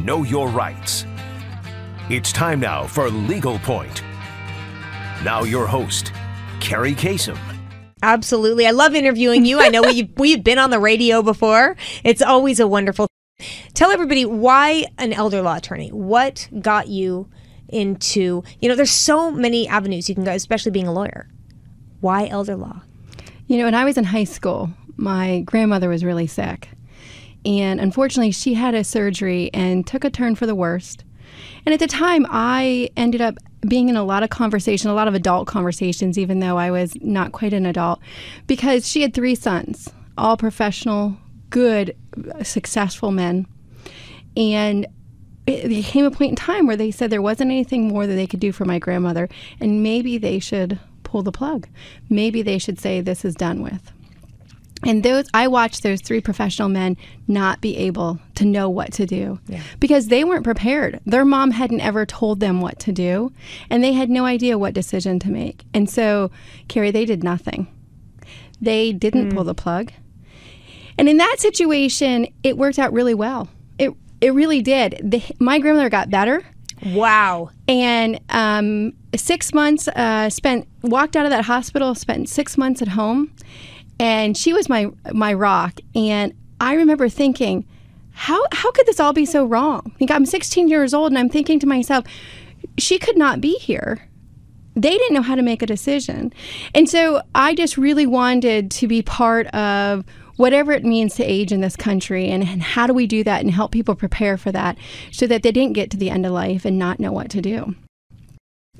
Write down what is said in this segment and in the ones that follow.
know your rights. It's time now for Legal Point. Now your host, Carrie Kasem. Absolutely. I love interviewing you. I know we've been on the radio before. It's always a wonderful. Tell everybody, why an elder law attorney? What got you into, there's so many avenues you can go, especially being a lawyer. Why elder law? When I was in high school, my grandmother was really sick. And unfortunately, she had a surgery and took a turn for the worst. And at the time, I ended up being in a lot of conversation, a lot of adult conversations, even though I was not quite an adult, because she had 3 sons, all professional, good, successful men. And it came a point in time where they said there wasn't anything more that they could do for my grandmother, and maybe they should pull the plug. Maybe they should say this is done with. And I watched those 3 professional men not be able to know what to do because they weren't prepared. Their mom hadn't ever told them what to do, and they had no idea what decision to make. And so, Carrie, they did nothing. They didn't pull the plug. And in that situation, it worked out really well. It really did. My grandmother got better. Wow. And 6 months walked out of that hospital, spent 6 months at home. And she was my rock. And I remember thinking, how could this all be so wrong? I'm 16 years old, and I'm thinking to myself, she could not be here. They didn't know how to make a decision. And so I just really wanted to be part of whatever it means to age in this country, and how do we do that and help people prepare for that so that they didn't get to the end of life and not know what to do.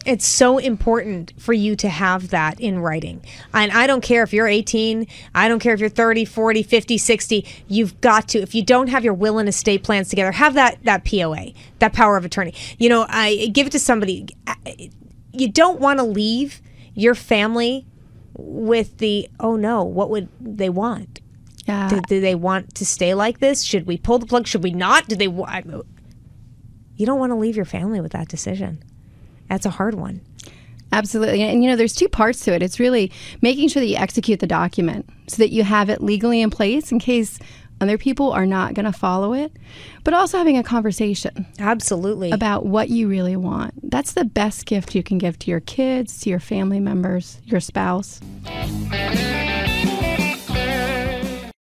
It's so important for you to have that in writing. And I don't care if you're 18, I don't care if you're 30, 40, 50, 60, you've got to, if you don't have your will and estate plans together, have that POA, that power of attorney. I give it to somebody. You don't want to leave your family with the, oh no, what would they want? Do they want to stay like this? Should we pull the plug? Should we not? You don't want to leave your family with that decision. That's a hard one. Absolutely. And, there's 2 parts to it. It's really making sure that you execute the document so that you have it legally in place in case other people are not going to follow it, but also having a conversation. Absolutely. About what you really want. That's the best gift you can give to your kids, to your family members, your spouse.